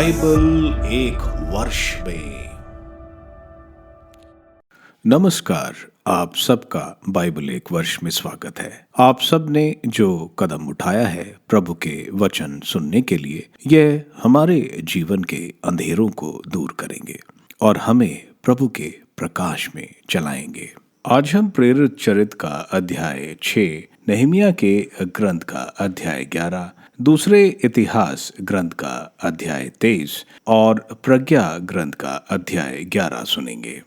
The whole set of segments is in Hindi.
बाइबल एक वर्ष में। नमस्कार, आप सबका बाइबल एक वर्ष में स्वागत है। आप सब ने जो कदम उठाया है प्रभु के वचन सुनने के लिए, यह हमारे जीवन के अंधेरों को दूर करेंगे और हमें प्रभु के प्रकाश में चलाएंगे। आज हम प्रेरित चरित्र का अध्याय 6, नहमिया के ग्रंथ का अध्याय 11, दूसरे इतिहास ग्रंथ का अध्याय 23 और प्रज्ञा ग्रंथ का अध्याय 11 सुनेंगे।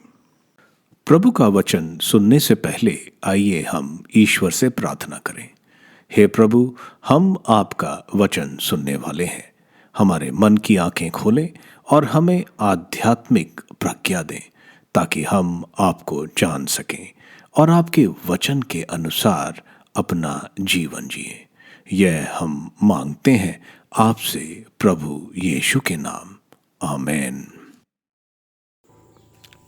प्रभु का वचन सुनने से पहले आइए हम ईश्वर से प्रार्थना करें। हे प्रभु, हम आपका वचन सुनने वाले हैं। हमारे मन की आंखें खोलें और हमें आध्यात्मिक प्रज्ञा दें ताकि हम आपको जान सकें और आपके वचन के अनुसार अपना जीवन जिएं। यह हम मांगते हैं आपसे प्रभु यीशु के नाम, आमीन।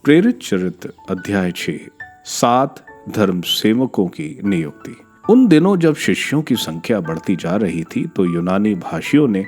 प्रेरित चरित्र अध्याय 6, 7 धर्म सेवकों की नियुक्ति। उन दिनों जब शिष्यों की संख्या बढ़ती जा रही थी तो यूनानी भाषियों ने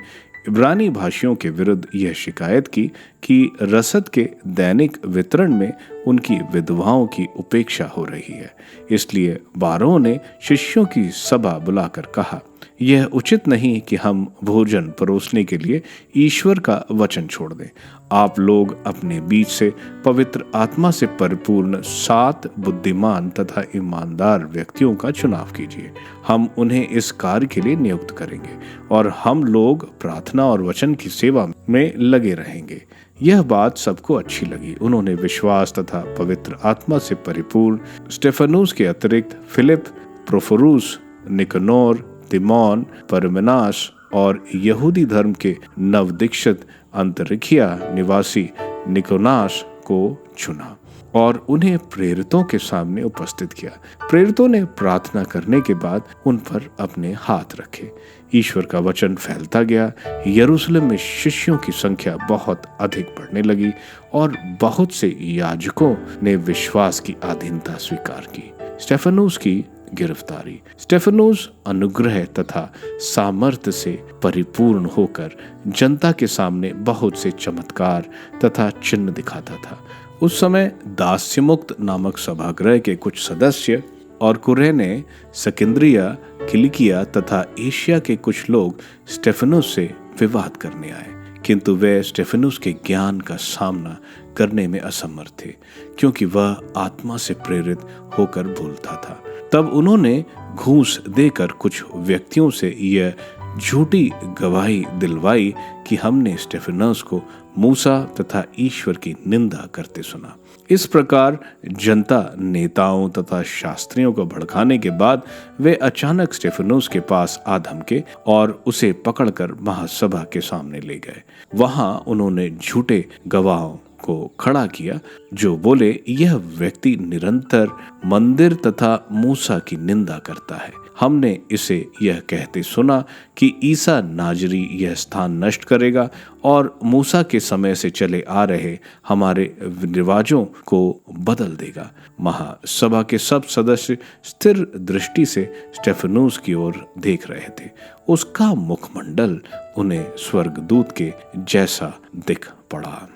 इब्रानी भाषियों के विरुद्ध यह शिकायत की कि रसद के दैनिक वितरण में उनकी विधवाओं की उपेक्षा हो रही है। इसलिए बारों ने शिष्यों की सभा बुलाकर कहा, यह उचित नहीं कि हम भोजन परोसने के लिए ईश्वर का वचन छोड़ दें। आप लोग अपने बीच से पवित्र आत्मा से परिपूर्ण 7 बुद्धिमान तथा ईमानदार व्यक्तियों का चुनाव कीजिए। हम उन्हें इस कार्य के लिए नियुक्त करेंगे और हम लोग प्रार्थना और वचन की सेवा में लगे रहेंगे। यह बात सबको अच्छी लगी। उन्होंने विश्वास तथा पवित्र आत्मा से परिपूर्ण स्टेफनुस के अतिरिक्त फिलिप, प्रोफोरुस, निकनोर, तिमोन, परमेनास और यहूदी धर्म के नवदीक्षित अंतरिखिया निवासी निकोनास को चुना और उन्हें प्रेरितों के सामने उपस्थित किया। प्रेरितों ने प्रार्थना करने के बाद उन पर अपने हाथ रखे। ईश्वर का वचन फैलता गया। यरूशलेम में शिष्यों की संख्या बहुत अधिक बढ़ने लगी और बहुत से याजकों ने विश्वास की अधीनता स्वीकार की। स्टेफनुस की गिरफ्तारी। स्टेफनुस अनुग्रह तथा सामर्थ्य से परिपूर्ण होकर जनता के सामने बहुत से चमत्कार तथा चिन्ह दिखाता था। उस समय दास्यमुक्त नामक सभागृह के कुछ सदस्य और कुरेने, सिकंदरिया, किलिकिया तथा एशिया के कुछ लोग स्टेफनुस से विवाद करने आए, किंतु वे स्टेफनुस के ज्ञान का सामना करने में असमर्थ थे, क्योंकि वह आत्मा से प्रेरित होकर बोलता था। तब उन्होंने घूस देकर कुछ व्यक्तियों से यह झूठी गवाही दिलवाई कि हमने स्टेफनुस को मूसा तथा ईश्वर की निंदा करते सुना। इस प्रकार जनता नेताओं तथा शास्त्रियों को भड़काने के बाद वे अचानक स्टेफनुस के पास आ धमके और उसे पकड़कर महासभा के सामने ले गए। वहां उन्होंने झूठे गवाहों को खड़ा किया जो बोले, यह व्यक्ति निरंतर मंदिर तथा मूसा की निंदा करता है। हमने इसे यह कहते सुना कि ईसा नाजरी यह स्थान नष्ट करेगा और मूसा के समय से चले आ रहे हमारे रिवाजों को बदल देगा। महासभा के सब सदस्य स्थिर दृष्टि से स्टेफनुस की ओर देख रहे थे। उसका मुखमंडल उन्हें स्वर्गदूत के जैसा दिख पड़ा।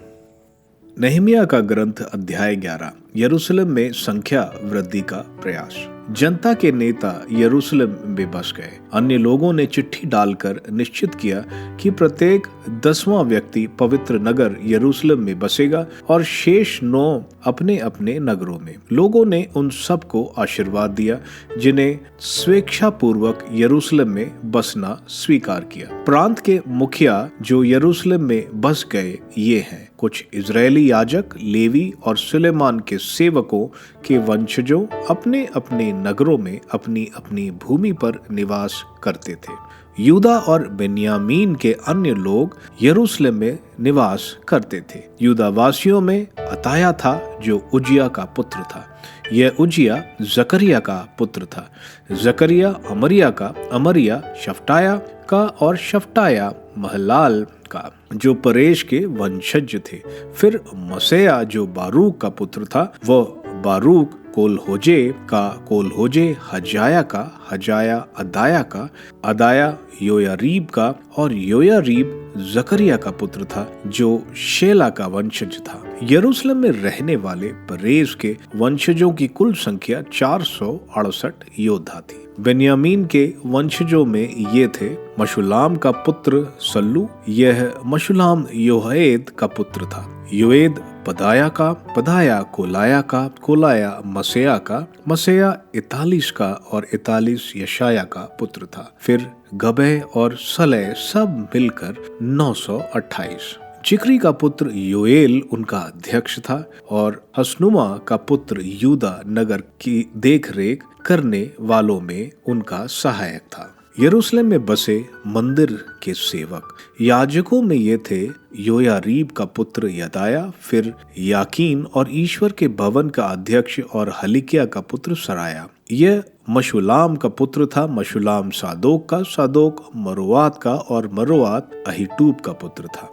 नहमिया का ग्रंथ अध्याय 11, यरूशलेम में संख्या वृद्धि का प्रयास। जनता के नेता यरूशलेम में बस गए। अन्य लोगों ने चिट्ठी डालकर निश्चित किया कि प्रत्येक 10वां व्यक्ति पवित्र नगर यरूशलेम में बसेगा और शेष 9 अपने अपने नगरों में। लोगों ने उन सबको आशीर्वाद दिया जिन्हें स्वेच्छापूर्वक यरूशलेम में बसना स्वीकार किया। प्रांत के मुखिया जो यरूशलेम में बस गए ये हैं। कुछ इजरायली याजक, लेवी और सुलेमान के सेवकों के वंशजों अपने अपने नगरों में अपनी अपनी भूमि पर निवास करते थे। यूदा और बेन्यामीन के अन्य लोग यरूशलेम में निवास करते थे। यूदा वासियों में अताया था जो उजिया का पुत्र था। यह उजिया जकरिया का पुत्र था। जकरिया अमरिया का, अमरिया शफ्टाया का और शफ्टाया महलाल का जो परेश के वंशज थे। फिर मसेया जो बारूक का पुत्र था, वह बारूक कोलहोजे का, कोलहोजे हजाया का, हजाया अदाया का, अदाया योयारीब का और योयारीब जकरिया का पुत्र था जो शेला का वंशज था। यरूशलेम में रहने वाले परेज के वंशजों की कुल संख्या 468 योद्धा थी। बेन्यामीन के वंशजों में ये थे मशुलाम का पुत्र सल्लू, यह मशुलाम योएद का पुत्र था। योएद पदाया का, पदाया कोलाया का, कोलाया मसेया का, मसेया इतालिस का और इतालिस यशाया का पुत्र था। फिर गबे और सले सब मिलकर 928। जिक्री का पुत्र योएल उनका अध्यक्ष था और हसनुमा का पुत्र यूदा नगर की देखरेख करने वालों में उनका सहायक था। यरूशलेम में बसे मंदिर के सेवक याजकों में ये थे योयारीब का पुत्र यदाया, फिर याकीन और ईश्वर के भवन का अध्यक्ष और हलिकिया का पुत्र सराया। यह मशुलाम का पुत्र था, मशुलाम सादोक का, सादोक मरोआत का और मरोआत अहीटूब का पुत्र था।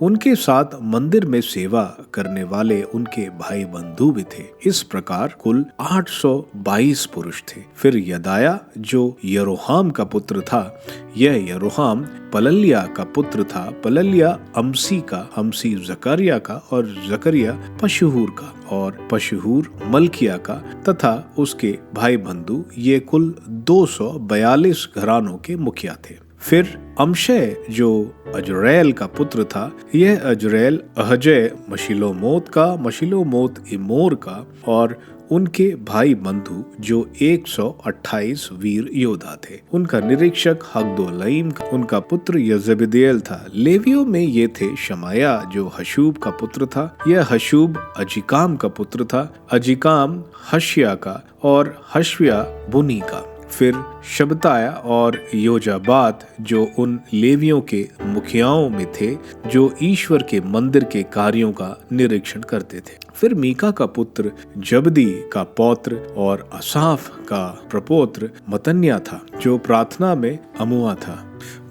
उनके साथ मंदिर में सेवा करने वाले उनके भाई बंधु भी थे। इस प्रकार कुल 822 पुरुष थे। फिर यदाया जो यरोहाम का पुत्र था, यह यरोहाम पलल्या का पुत्र था, पलल्या अमसी का, अमसी जकरिया का और जकरिया पशहूर का और पशहूर मलकिया का तथा उसके भाई बंधु, ये कुल 242 घरानों के मुखिया थे। फिर अमशय जो अजरेल का पुत्र था, यह अजरेल अहजय मशिलोमोत का, मशिलोमोत इमोर का और उनके भाई बंधु जो 128 वीर योद्धा थे। उनका निरीक्षक हगदोलईम, उनका पुत्र यजबेदेल था। लेवियों में ये थे शमाया जो हशूब का पुत्र था, यह हशूब अजिकाम का पुत्र था, अजिकाम हशिया का और हशविया बुनी का। फिर शबताया और योजाबात जो उन लेवियों के मुखियाओं में थे जो ईश्वर के मंदिर के कार्यों का निरीक्षण करते थे। फिर मीका का पुत्र जबदी का पौत्र और असाफ का प्रपौत्र मतन्या था जो प्रार्थना में अमुआ था।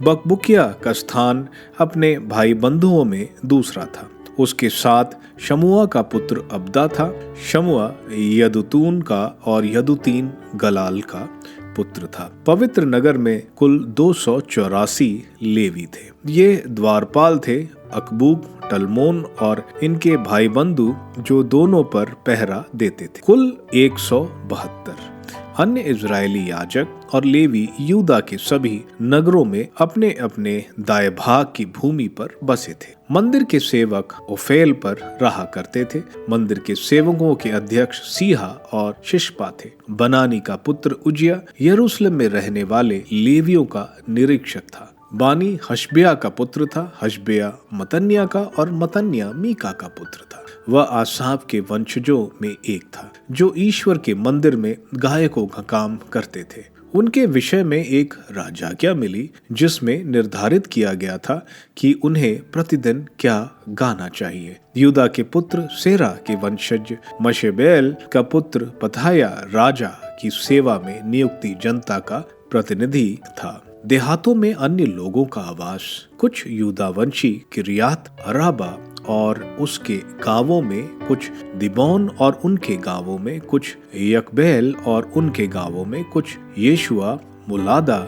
बकबुकिया का स्थान अपने भाई बंधुओं में दूसरा था। उसके साथ शमुआ का पुत्र अब्दा था। शमुआ यदुतून का और यदुतीन गलाल का पुत्र था। पवित्र नगर में कुल 284 लेवी थे। ये द्वारपाल थे, अकबूक, टलमोन और इनके भाई बंधु जो दोनों पर पहरा देते थे। कुल 172 अन्य इजरायली याजक और लेवी यूदा के सभी नगरों में अपने अपने दाएं भाग की भूमि पर बसे थे। मंदिर के सेवक ओफेल पर रहा करते थे। मंदिर के सेवकों के अध्यक्ष सीहा और शिशपा थे। बनानी का पुत्र उजिया यरूशलेम में रहने वाले लेवियों का निरीक्षक था। बानी हशबिया का पुत्र था, हशबिया मतन्या का और मतन्या मीका का पुत्र था। वह आसाफ के वंशजों में एक था जो ईश्वर के मंदिर में गायकों का काम करते थे। उनके विषय में एक राजाज्ञा मिली जिसमें निर्धारित किया गया था कि उन्हें प्रतिदिन क्या गाना चाहिए। यूदा के पुत्र सेरा के वंशज मशेबेल का पुत्र पथाया राजा की सेवा में नियुक्ति जनता का प्रतिनिधि था। देहातों में अन्य लोगों का आवास कुछ यूदावंशी किरियात अराबा और उसके गांवों में, कुछ दिबोन और उनके गांवों में, कुछ यकबेल और उनके गांवों में, कुछ येशुआ, मुलादा,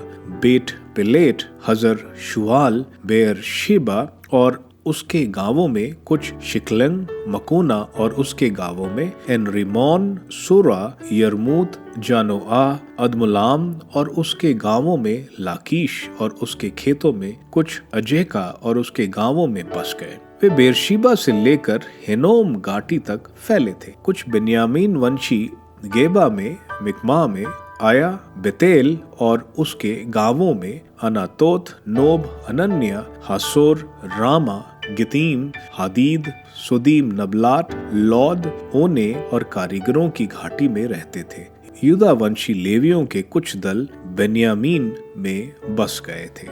बेट पिलेट, हजर शुआल, बेर शिबा और उसके गांवों में, कुछ शिकलंग, मकोना और उसके गांवों में, एनरिमोन, सूरा, यरमूत, जानोआ, अदमुलाम और उसके गांवों में, लाकीश और उसके खेतों में, कुछ अजेका और उसके गांवों में बस गए। वे बेरशीबा से लेकर हेनोम घाटी तक फैले थे। कुछ बिन्यामीन वंशी गेबा में, मिकमा में, आया, बेतेल और उसके गांवों में, अनातोत, नोब, अनन्या, हासोर, रामा, गितीम, हादीद, सुदीम, नबलाट, लौद, ओने और कारीगरों की घाटी में रहते थे। यूदा वंशी लेवियों के कुछ दल बेन्यामीन में बस गए थे।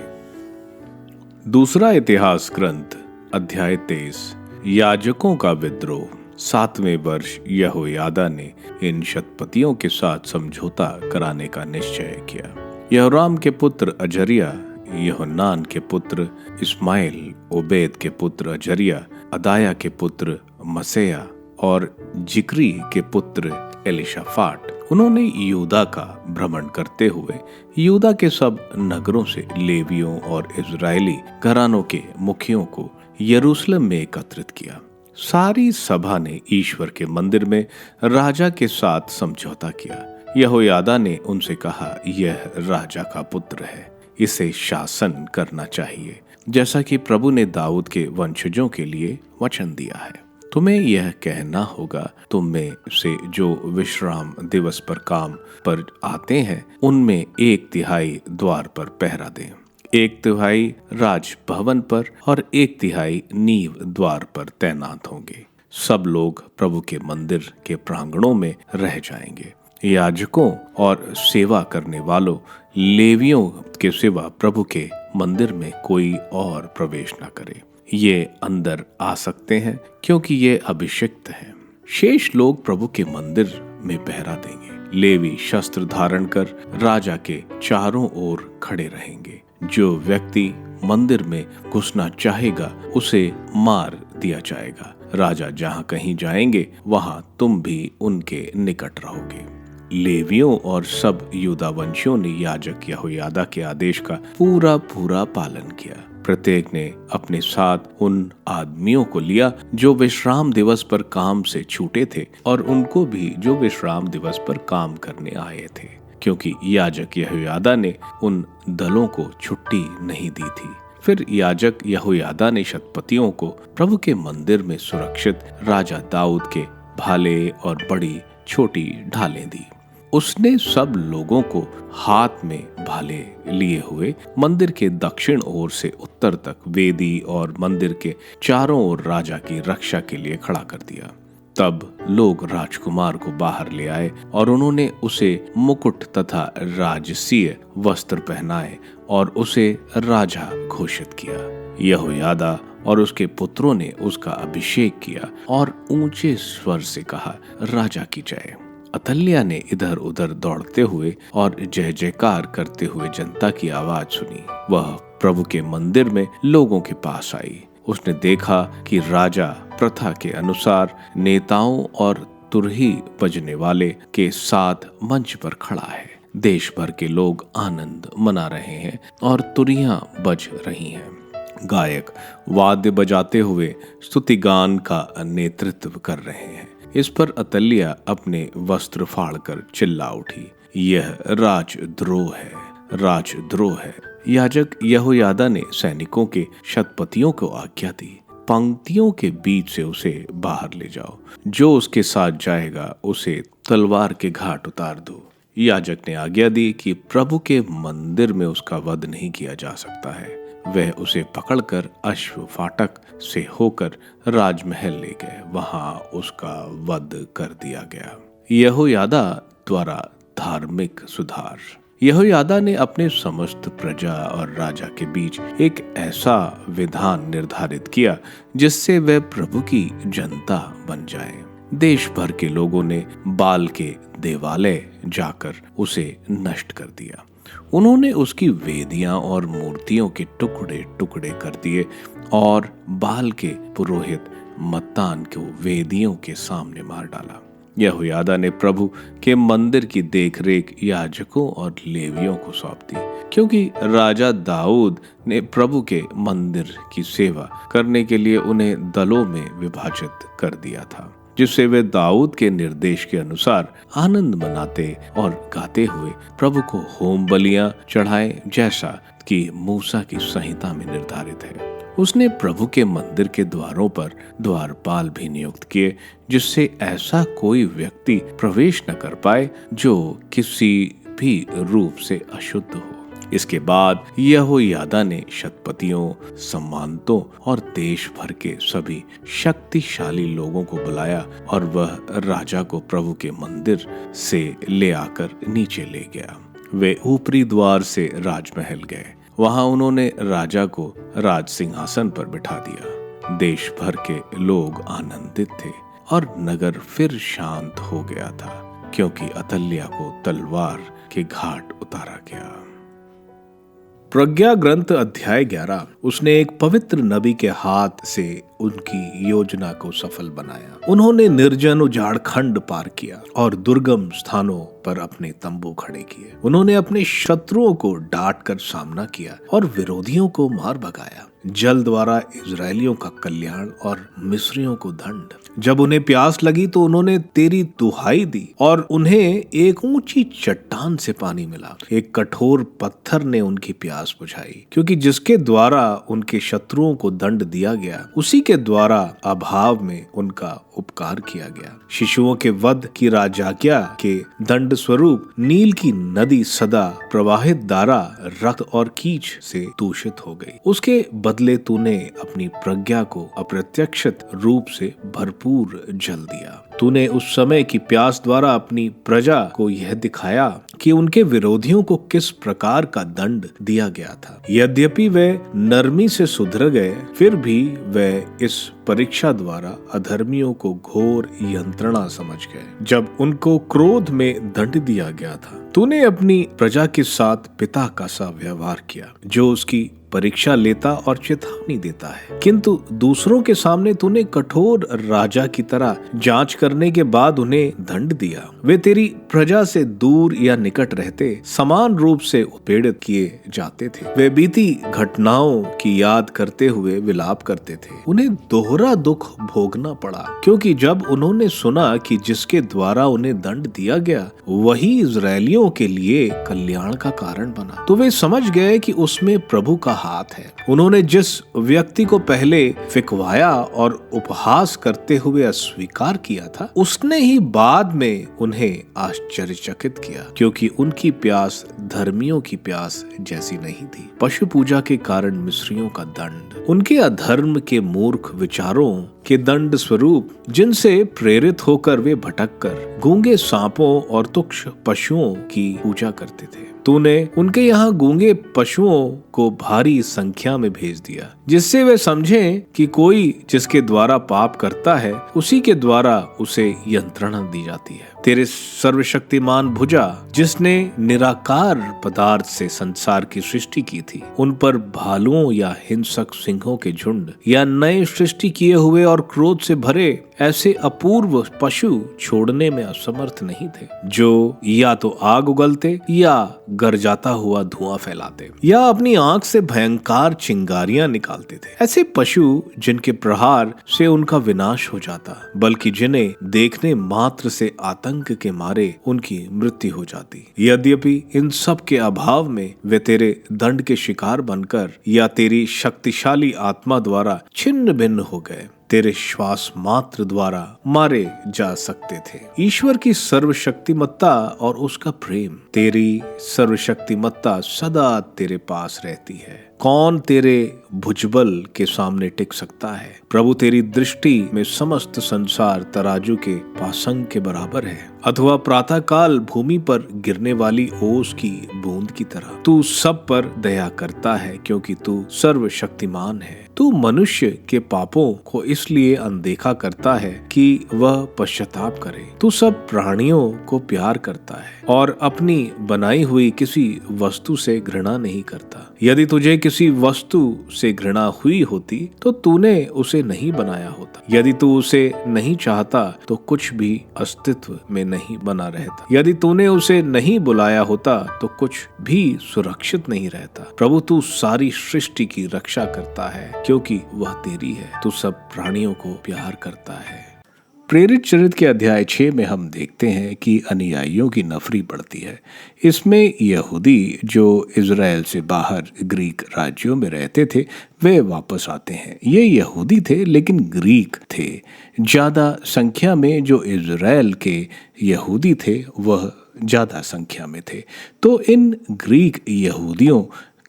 दूसरा इतिहास ग्रंथ अध्याय 23। याजकों का विद्रोह। 7वें वर्ष यहोयादा ने इन शतपतियों के साथ समझौता कराने का निश्चय किया। यहोराम के पुत्र अजरिया, यहोनान के पुत्र इस्माइल, ओबेद के पुत्र अजरिया, अदाया के पुत्र मसेया और जिक्री के पुत्र एलिशाफाट उन्होंने यहूदा का भ्रमण करते हुए यहूदा के सब नगरों से लेवियों और इजरायली घरानों के मुखियों को यरूशलेम में एकत्रित किया। सारी सभा ने ईश्वर के मंदिर में राजा के साथ समझौता किया। यहोयादा ने उनसे कहा, यह राजा का पुत्र है, इसे शासन करना चाहिए, जैसा कि प्रभु ने दाऊद के वंशजों के लिए वचन दिया है। तुम्हें यह कहना होगा, तुम में से जो विश्राम दिवस पर काम पर आते हैं, उनमें 1/3 द्वार पर पहरा दें, 1/3 राजभवन पर और 1/3 नींव द्वार पर तैनात होंगे। सब लोग प्रभु के मंदिर के प्रांगणों में रह जाएंगे। याजकों और सेवा करने वालों लेवियों के सिवा प्रभु के मंदिर में कोई और प्रवेश न करे। ये अंदर आ सकते हैं क्योंकि ये अभिषिक्त हैं। शेष लोग प्रभु के मंदिर में पहरा देंगे। लेवी शस्त्र धारण कर राजा के चारों ओर खड़े रहेंगे। जो व्यक्ति मंदिर में घुसना चाहेगा उसे मार दिया जाएगा। राजा जहां कहीं जाएंगे वहां तुम भी उनके निकट रहोगे। लेवियों और सब यूदा वंशियों ने याजक यहोयादा के आदेश का पूरा पालन किया। प्रत्येक ने अपने साथ उन आदमियों को लिया जो विश्राम दिवस पर काम से छूटे थे और उनको भी जो विश्राम दिवस पर काम करने आए थे, क्योंकि याजक यहोयादा ने उन दलों को छुट्टी नहीं दी थी। फिर याजक यहोयादा ने शतपतियों को प्रभु के मंदिर में सुरक्षित राजा दाऊद के भाले और बड़ी छोटी ढालें दी। उसने सब लोगों को हाथ में भाले लिए हुए मंदिर के दक्षिण ओर से उत्तर तक वेदी और मंदिर के चारों ओर राजा की रक्षा के लिए खड़ा कर दिया। तब लोग राजकुमार को बाहर ले आए और उन्होंने उसे मुकुट तथा राजसीय वस्त्र पहनाए और उसे राजा घोषित किया। यहोयादा और उसके पुत्रों ने उसका अभिषेक किया और ऊंचे स्वर से कहा, राजा की जय। अतल्याह ने इधर उधर दौड़ते हुए और जय जयकार करते हुए जनता की आवाज सुनी। वह प्रभु के मंदिर में लोगों के पास आई। उसने देखा कि राजा प्रथा के अनुसार नेताओं और तुरही बजने वाले के साथ मंच पर खड़ा है। देश भर के लोग आनंद मना रहे हैं और तुरियां बज रही हैं। गायक वाद्य बजाते हुए स्तुति गान का नेतृत्व कर रहे हैं। इस पर अतल्याह अपने वस्त्र फाड़कर चिल्ला उठी, यह राजद्रोह है, राजद्रोह है। याजक यहोयादा ने सैनिकों के शतपतियों को आज्ञा दी, पंक्तियों के बीच से उसे बाहर ले जाओ। जो उसके साथ जाएगा उसे तलवार के घाट उतार दो। याजक ने आज्ञा दी कि प्रभु के मंदिर में उसका वध नहीं किया जा सकता है। वह उसे पकड़कर अश्व फाटक से होकर राजमहल ले गए। वहां उसका वध कर दिया गया। यहोयादा द्वारा धार्मिक सुधार। यहोयादा ने अपने समस्त प्रजा और राजा के बीच एक ऐसा विधान निर्धारित किया जिससे वह प्रभु की जनता बन जाए। देश भर के लोगों ने बाल के देवालय जाकर उसे नष्ट कर दिया। उन्होंने उसकी वेदियां और मूर्तियों के टुकड़े टुकड़े कर दिए और बाल के पुरोहित मत्तान को वेदियों के सामने मार डाला। यहोयादा ने प्रभु के मंदिर की देखरेख याजकों और लेवियों को सौंप दी, क्योंकि राजा दाऊद ने प्रभु के मंदिर की सेवा करने के लिए उन्हें दलों में विभाजित कर दिया था, जिससे वे दाऊद के निर्देश के अनुसार आनंद मनाते और गाते हुए प्रभु को होम बलियां चढ़ाए, जैसा कि मूसा की संहिता में निर्धारित है। उसने प्रभु के मंदिर के द्वारों पर द्वारपाल भी नियुक्त किए, जिससे ऐसा कोई व्यक्ति प्रवेश न कर पाए जो किसी भी रूप से अशुद्ध हो। इसके बाद यहोयादा ने शतपतियों, सम्मानतों और देश भर के सभी शक्तिशाली लोगों को बुलाया और वह राजा को प्रभु के मंदिर से ले आकर नीचे ले गया। वे ऊपरी द्वार से राजमहल गए। वहां उन्होंने राजा को राज सिंहासन पर बिठा दिया। देश भर के लोग आनंदित थे और नगर फिर शांत हो गया था, क्योंकि अतल्याह को तलवार के घाट उतारा गया। प्रज्ञा ग्रंथ अध्याय 11। उसने एक पवित्र नबी के हाथ से उनकी योजना को सफल बनाया। उन्होंने निर्जन उजाड़ खंड पार किया और दुर्गम स्थानों पर अपने तंबू खड़े किए। उन्होंने अपने शत्रुओं को डांट कर सामना किया और विरोधियों को मार भगाया। जल द्वारा इजरायलियों का कल्याण और मिस्रियों को दंड। जब उन्हें प्यास लगी तो उन्होंने तेरी दुहाई दी और उन्हें एक ऊंची चट्टान से पानी मिला। एक कठोर पत्थर ने उनकी प्यास बुझाई, क्योंकि जिसके द्वारा उनके शत्रुओं को दंड दिया गया उसी के द्वारा अभाव में उनका उपकार किया गया। शिशुओं के वध की राजाज्ञा के दंड स्वरूप नील की नदी सदा प्रवाहित धारा रक्त और कीच से दूषित हो गई। उसके बदले तूने अपनी प्रज्ञा को अप्रत्यक्षित रूप से भरपूर जल दिया। तूने उस समय की प्यास द्वारा अपनी प्रजा को यह दिखाया कि उनके विरोधियों को किस प्रकार का दंड दिया गया था। यद्यपि वे नरमी से सुधर गए, फिर भी वे इस परीक्षा द्वारा अधर्मियों को घोर यंत्रणा समझ गए। जब उनको क्रोध में दंड दिया गया था, तूने अपनी प्रजा के साथ पिता का सा व्यवहार किया, जो उसकी परीक्षा लेता और चेतावनी देता है, किंतु दूसरों के सामने तूने कठोर राजा की तरह जांच करने के बाद उन्हें दंड दिया। वे तेरी प्रजा से दूर या निकट रहते समान रूप से उत्पीड़ित किए जाते थे। वे बीती घटनाओं की याद करते हुए विलाप करते थे। उन्हें दोहरा दुख भोगना पड़ा, क्योंकि जब उन्होंने सुना कि जिसके द्वारा उन्हें दंड दिया गया वही इजरायलियों के लिए कल्याण का कारण बना, तो वे समझ गए कि उसमें प्रभु का हाथ है। उन्होंने जिस व्यक्ति को पहले फिकवाया और उपहास करते हुए अस्वीकार किया था, उसने ही बाद में उन्हें आश्चर्यचकित किया, क्योंकि उनकी प्यास धर्मियों की प्यास जैसी नहीं थी। पशु पूजा के कारण मिस्रियों का दंड, उनके अधर्म के मूर्ख विचारों के दंड स्वरूप, जिनसे प्रेरित होकर वे भटककर गूंगे सांपों और तुक्ष पशुओं की पूजा करते थे। तूने उनके यहाँ गूंगे पशुओं को भारी संख्या में भेज दिया, जिससे वे समझें कि कोई जिसके द्वारा पाप करता है उसी के द्वारा उसे यंत्रणा दी जाती है। तेरे सर्वशक्तिमान भुजा, जिसने निराकार पदार्थ से संसार की सृष्टि की थी, उन पर भालुओं या हिंसक सिंहों के झुंड या नए सृष्टि किए हुए और क्रोध से भरे ऐसे अपूर्व पशु छोड़ने में असमर्थ नहीं थे, जो या तो आग उगलते या गरजाता हुआ धुआं फैलाते या अपनी आंख से भयंकर चिंगारियां निकालते थे। ऐसे पशु जिनके प्रहार से उनका विनाश हो जाता, बल्कि जिन्हें देखने मात्र से आतंक के मारे उनकी मृत्यु हो जाती। यद्यपि इन सब के अभाव में वे तेरे दंड के शिकार बनकर या तेरी शक्तिशाली आत्मा द्वारा छिन्न भिन्न हो गए, तेरे श्वास मात्र द्वारा मारे जा सकते थे। ईश्वर की सर्वशक्तिमत्ता और उसका प्रेम, तेरी सर्वशक्तिमत्ता सदा तेरे पास रहती है। कौन तेरे भुजबल के सामने टिक सकता है? प्रभु, तेरी दृष्टि में समस्त संसार तराजू के पासंग के बराबर है, अथवा प्रातः काल भूमि पर गिरने वाली ओस की बूंद की तरह। तू सब पर दया करता है, क्योंकि तू सर्वशक्तिमान है। तू मनुष्य के पापों को इसलिए अनदेखा करता है कि वह पश्चाताप करे। तू सब प्राणियों को प्यार करता है और अपनी बनाई हुई किसी वस्तु से घृणा नहीं करता। यदि तुझे किसी वस्तु से घृणा हुई होती तो तूने उसे नहीं बनाया होता। यदि तू उसे नहीं चाहता तो कुछ भी अस्तित्व में नहीं बना रहता। यदि तूने उसे नहीं बुलाया होता तो कुछ भी सुरक्षित नहीं रहता। प्रभु, तू सारी सृष्टि की रक्षा करता है, क्योंकि वह तेरी है। तू सब प्राणियों को प्यार करता है। प्रेरित चरित्र के अध्याय 6 में हम देखते हैं कि अनुयायियों की नफरी बढ़ती है। इसमें यहूदी जो इजराइल से बाहर ग्रीक राज्यों में रहते थे वे वापस आते हैं। ये यहूदी थे लेकिन ग्रीक थे। ज्यादा संख्या में जो इजराइल के यहूदी थे वह ज्यादा संख्या में थे। तो इन ग्रीक यहूदियों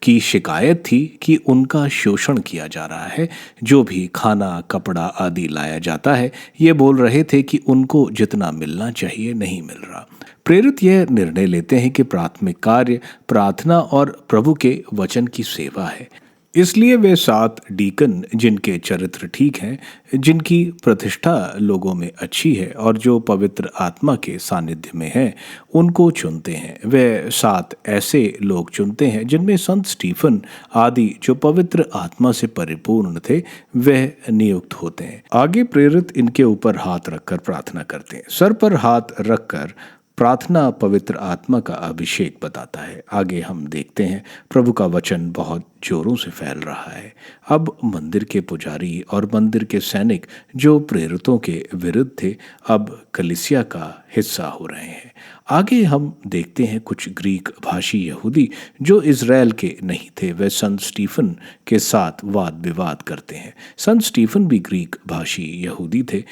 की शिकायत थी कि उनका शोषण किया जा रहा है। जो भी खाना, कपड़ा आदि लाया जाता है, ये बोल रहे थे कि उनको जितना मिलना चाहिए नहीं मिल रहा। प्रेरित यह निर्णय लेते हैं कि प्राथमिक कार्य प्रार्थना और प्रभु के वचन की सेवा है। इसलिए वे 7 डीकन जिनके चरित्र ठीक हैं, जिनकी प्रतिष्ठा लोगों में अच्छी है और जो पवित्र आत्मा के सानिध्य में हैं, उनको चुनते हैं। वे 7 ऐसे लोग चुनते हैं जिनमें संत स्टीफन आदि जो पवित्र आत्मा से परिपूर्ण थे वह नियुक्त होते हैं। आगे प्रेरित इनके ऊपर हाथ रखकर प्रार्थना करते हैं। सर पर हाथ रखकर प्रार्थना पवित्र आत्मा का अभिषेक बताता है। आगे हम देखते हैं प्रभु का वचन बहुत जोरों से फैल रहा है। अब मंदिर के पुजारी और मंदिर के सैनिक जो प्रेरितों के विरुद्ध थे, अब कलीसिया का हिस्सा हो रहे हैं। आगे हम देखते हैं कुछ ग्रीक भाषी यहूदी जो इज़राइल के नहीं थे, वे संत स्टीफन के साथ वाद विवाद करते हैं। संत स्टीफन भी ग्रीक भाषी यहूदी थे।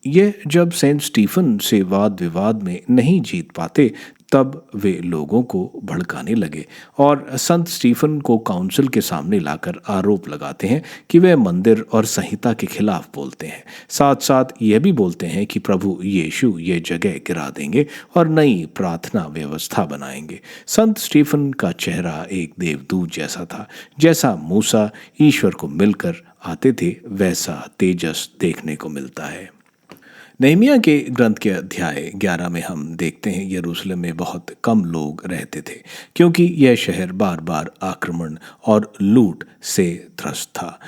ये जब सेंट स्टीफन से वाद विवाद में नहीं जीत पाते, तब वे लोगों को भड़काने लगे और संत स्टीफन को काउंसिल के सामने लाकर आरोप लगाते हैं कि वे मंदिर और संहिता के खिलाफ बोलते हैं। साथ साथ ये भी बोलते हैं कि प्रभु यीशु ये जगह गिरा देंगे और नई प्रार्थना व्यवस्था बनाएंगे। संत स्टीफन का चेहरा एक देवदूत जैसा था। जैसा मूसा ईश्वर को मिलकर आते थे, वैसा तेजस देखने को मिलता है। नहमीया के ग्रंथ के अध्याय 11 में हम देखते हैं यरूशलेम में बहुत कम लोग रहते थे, क्योंकि यह शहर बार बार आक्रमण और लूट से त्रस्त था।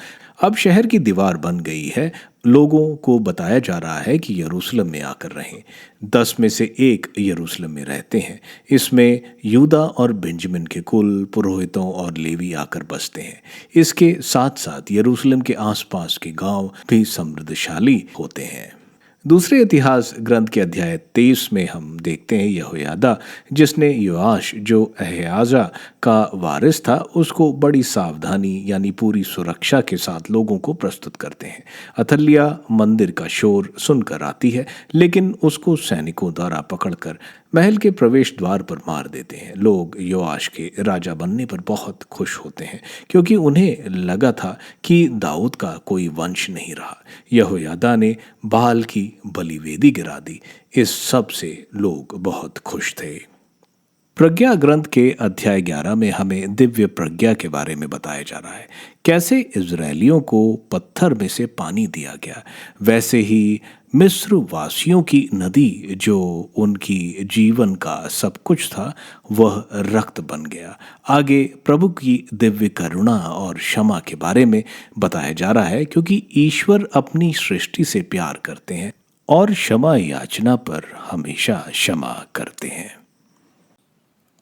अब शहर की दीवार बन गई है। लोगों को बताया जा रहा है कि यरूशलेम में आकर रहें। 10 में से 1 यरूशलेम में रहते हैं। इसमें यूदा और बेंजामिन के कुल, पुरोहितों और लेवी आकर बसते हैं। इसके साथ साथ यरूशलेम के आसपास के गांव भी समृद्धशाली होते हैं। दूसरे इतिहास ग्रंथ के अध्याय 23 में हम देखते हैं यहोयादा, जिसने योआश जो अहयाजा का वारिस था, उसको बड़ी सावधानी यानी पूरी सुरक्षा के साथ लोगों को प्रस्तुत करते हैं। अथल्या मंदिर का शोर सुनकर आती है, लेकिन उसको सैनिकों द्वारा पकड़कर महल के प्रवेश द्वार पर मार देते हैं। लोग योआश के राजा बनने पर बहुत खुश होते हैं, क्योंकि उन्हें लगा था कि दाऊद का कोई वंश नहीं रहा। यहोयादा ने बाल की बलिवेदी गिरा दी। इस सब से लोग बहुत खुश थे। प्रज्ञा ग्रंथ के अध्याय 11 में हमें दिव्य प्रज्ञा के बारे में बताया जा रहा है। कैसे इजरायलियों को पत्थर में से पानी दिया गया, वैसे ही मिस्र वासियों की नदी, जो उनकी जीवन का सब कुछ था, वह रक्त बन गया। आगे प्रभु की दिव्य करुणा और क्षमा के बारे में बताया जा रहा है, क्योंकि ईश्वर अपनी सृष्टि से प्यार करते हैं और क्षमा याचना पर हमेशा क्षमा करते हैं।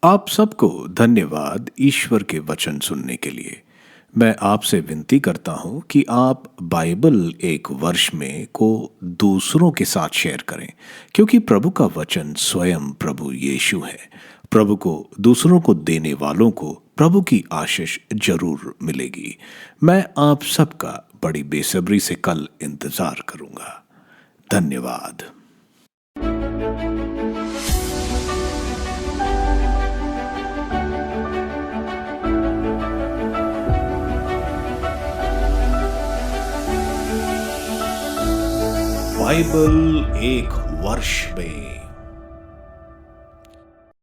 आप सबको धन्यवाद ईश्वर के वचन सुनने के लिए। मैं आपसे विनती करता हूं कि आप बाइबल एक वर्ष में को दूसरों के साथ शेयर करें, क्योंकि प्रभु का वचन स्वयं प्रभु यीशु है। प्रभु को दूसरों को देने वालों को प्रभु की आशीष जरूर मिलेगी। मैं आप सबका बड़ी बेसब्री से कल इंतजार करूंगा। धन्यवाद। बाइबल एक वर्ष में